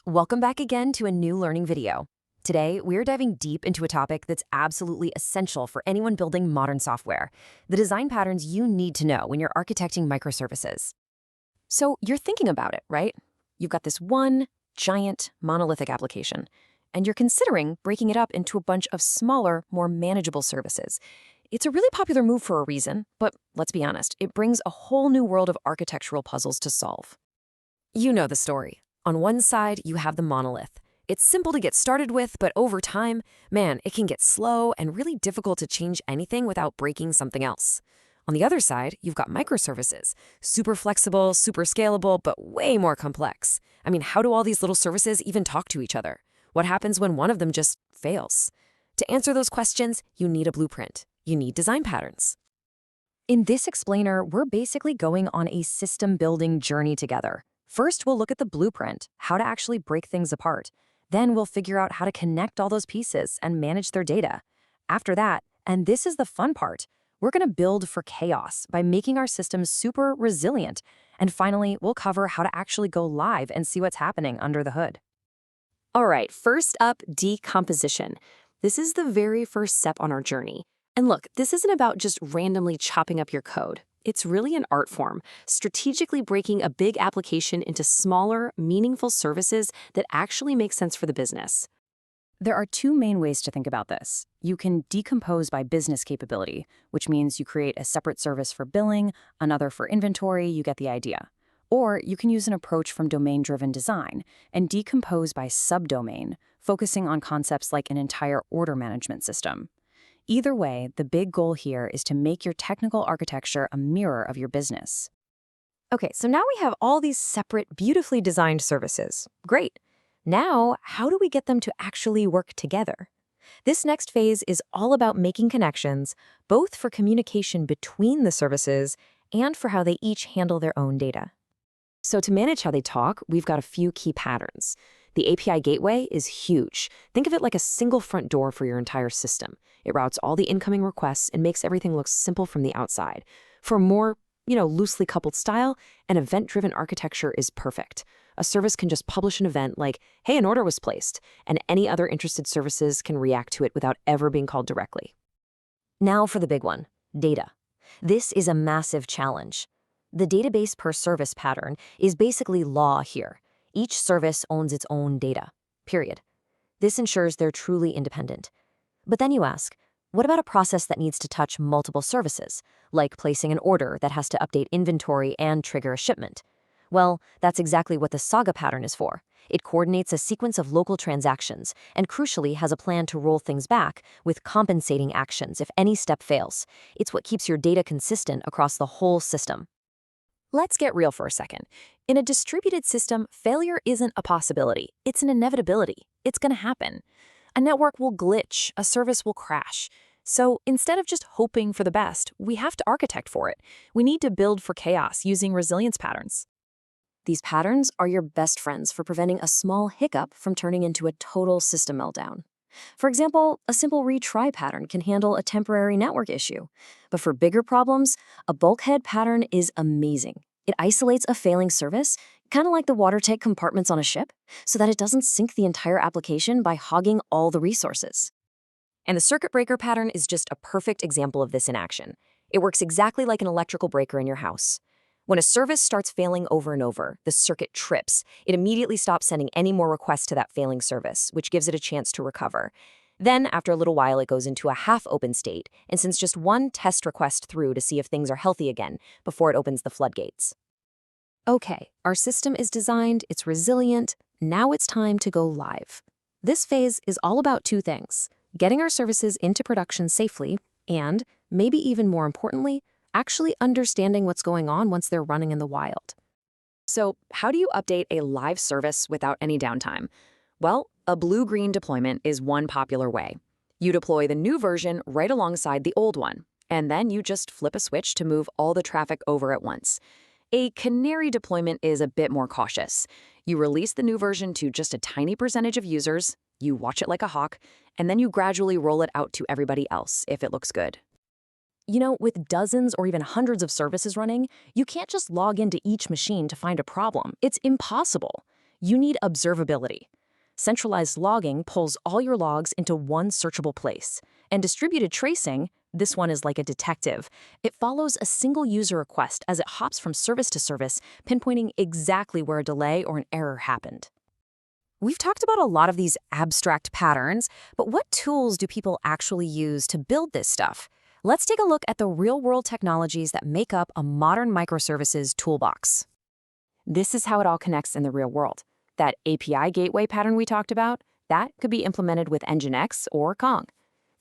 Welcome back again to a new learning video. Today, we're diving deep into a topic that's absolutely essential for anyone building modern software, the design patterns you need to know when you're architecting microservices. So you're thinking about it, right? You've got this one giant monolithic application, and you're considering breaking it up into a bunch of smaller, more manageable services. It's a really popular move for a reason, but let's be honest, it brings a whole new world of architectural puzzles to solve. You know the story. On one side, you have the monolith. It's simple to get started with, but over time, man, it can get slow and really difficult to change anything without breaking something else. On the other side, you've got microservices. Super flexible, super scalable, but way more complex. I mean, how do all these little services even talk to each other? What happens when one of them just fails? To answer those questions, you need a blueprint. You need design patterns. In this explainer, we're basically going on a system-building journey together. First, we'll look at the blueprint, how to actually break things apart. Then we'll figure out how to connect all those pieces and manage their data. After that, and this is the fun part, we're going to build for chaos by making our systems super resilient. And finally, we'll cover how to actually go live and see what's happening under the hood. All right, first up, decomposition. This is the very first step on our journey. And look, this isn't about just randomly chopping up your code. It's really an art form, strategically breaking a big application into smaller, meaningful services that actually make sense for the business. There are two main ways to think about this. You can decompose by business capability, which means you create a separate service for billing, another for inventory, you get the idea. Or you can use an approach from domain-driven design and decompose by subdomain, focusing on concepts like an entire order management system. Either way, the big goal here is to make your technical architecture a mirror of your business. Okay, so now we have all these separate, beautifully designed services. Great. Now, how do we get them to actually work together? This next phase is all about making connections, both for communication between the services and for how they each handle their own data. So to manage how they talk, we've got a few key patterns. The API gateway is huge. Think of it like a single front door for your entire system. It routes all the incoming requests and makes everything look simple from the outside. For a more, loosely coupled style, an event-driven architecture is perfect. A service can just publish an event like, hey, an order was placed, and any other interested services can react to it without ever being called directly. Now for the big one, data. This is a massive challenge. The database per service pattern is basically law here. Each service owns its own data, period. This ensures they're truly independent. But then you ask, what about a process that needs to touch multiple services, like placing an order that has to update inventory and trigger a shipment? Well, that's exactly what the Saga pattern is for. It coordinates a sequence of local transactions and crucially has a plan to roll things back with compensating actions if any step fails. It's what keeps your data consistent across the whole system. Let's get real for a second. In a distributed system, failure isn't a possibility. It's an inevitability. It's going to happen. A network will glitch, a service will crash. So instead of just hoping for the best, we have to architect for it. We need to build for chaos using resilience patterns. These patterns are your best friends for preventing a small hiccup from turning into a total system meltdown. For example, a simple retry pattern can handle a temporary network issue. But for bigger problems, a bulkhead pattern is amazing. It isolates a failing service, kind of like the water tank compartments on a ship, so that it doesn't sink the entire application by hogging all the resources. And the circuit breaker pattern is just a perfect example of this in action. It works exactly like an electrical breaker in your house. When a service starts failing over and over, the circuit trips. It immediately stops sending any more requests to that failing service, which gives it a chance to recover. Then, after a little while, it goes into a half-open state and sends just one test request through to see if things are healthy again before it opens the floodgates. Okay, our system is designed, it's resilient, now it's time to go live. This phase is all about two things: getting our services into production safely and, maybe even more importantly, actually understanding what's going on once they're running in the wild. So, how do you update a live service without any downtime? Well, a blue-green deployment is one popular way. You deploy the new version right alongside the old one, and then you just flip a switch to move all the traffic over at once. A canary deployment is a bit more cautious. You release the new version to just a tiny percentage of users, you watch it like a hawk, and then you gradually roll it out to everybody else if it looks good. With dozens or even hundreds of services running, you can't just log into each machine to find a problem. It's impossible. You need observability. Centralized logging pulls all your logs into one searchable place. And distributed tracing, this one is like a detective. It follows a single user request as it hops from service to service, pinpointing exactly where a delay or an error happened. We've talked about a lot of these abstract patterns, but what tools do people actually use to build this stuff? Let's take a look at the real-world technologies that make up a modern microservices toolbox. This is how it all connects in the real world. That API gateway pattern we talked about, that could be implemented with Nginx or Kong.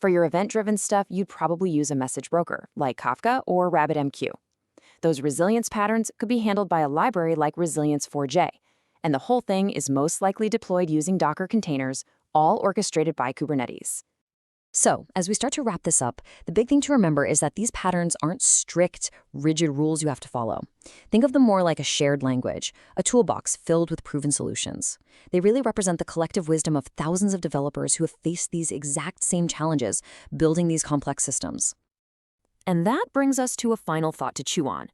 For your event-driven stuff, you'd probably use a message broker like Kafka or RabbitMQ. Those resilience patterns could be handled by a library like Resilience4j. And the whole thing is most likely deployed using Docker containers, all orchestrated by Kubernetes. So, as we start to wrap this up, the big thing to remember is that these patterns aren't strict, rigid rules you have to follow. Think of them more like a shared language, a toolbox filled with proven solutions. They really represent the collective wisdom of thousands of developers who have faced these exact same challenges, building these complex systems. And that brings us to a final thought to chew on.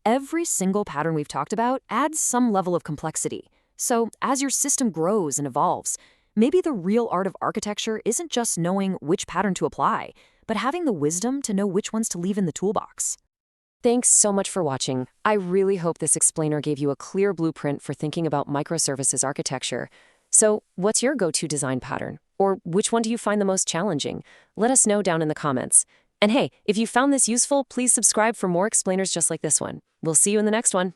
Every single pattern we've talked about adds some level of complexity. So, as your system grows and evolves, maybe the real art of architecture isn't just knowing which pattern to apply, but having the wisdom to know which ones to leave in the toolbox. Thanks so much for watching. I really hope this explainer gave you a clear blueprint for thinking about microservices architecture. So, what's your go-to design pattern? Or which one do you find the most challenging? Let us know down in the comments. And hey, if you found this useful, please subscribe for more explainers just like this one. We'll see you in the next one.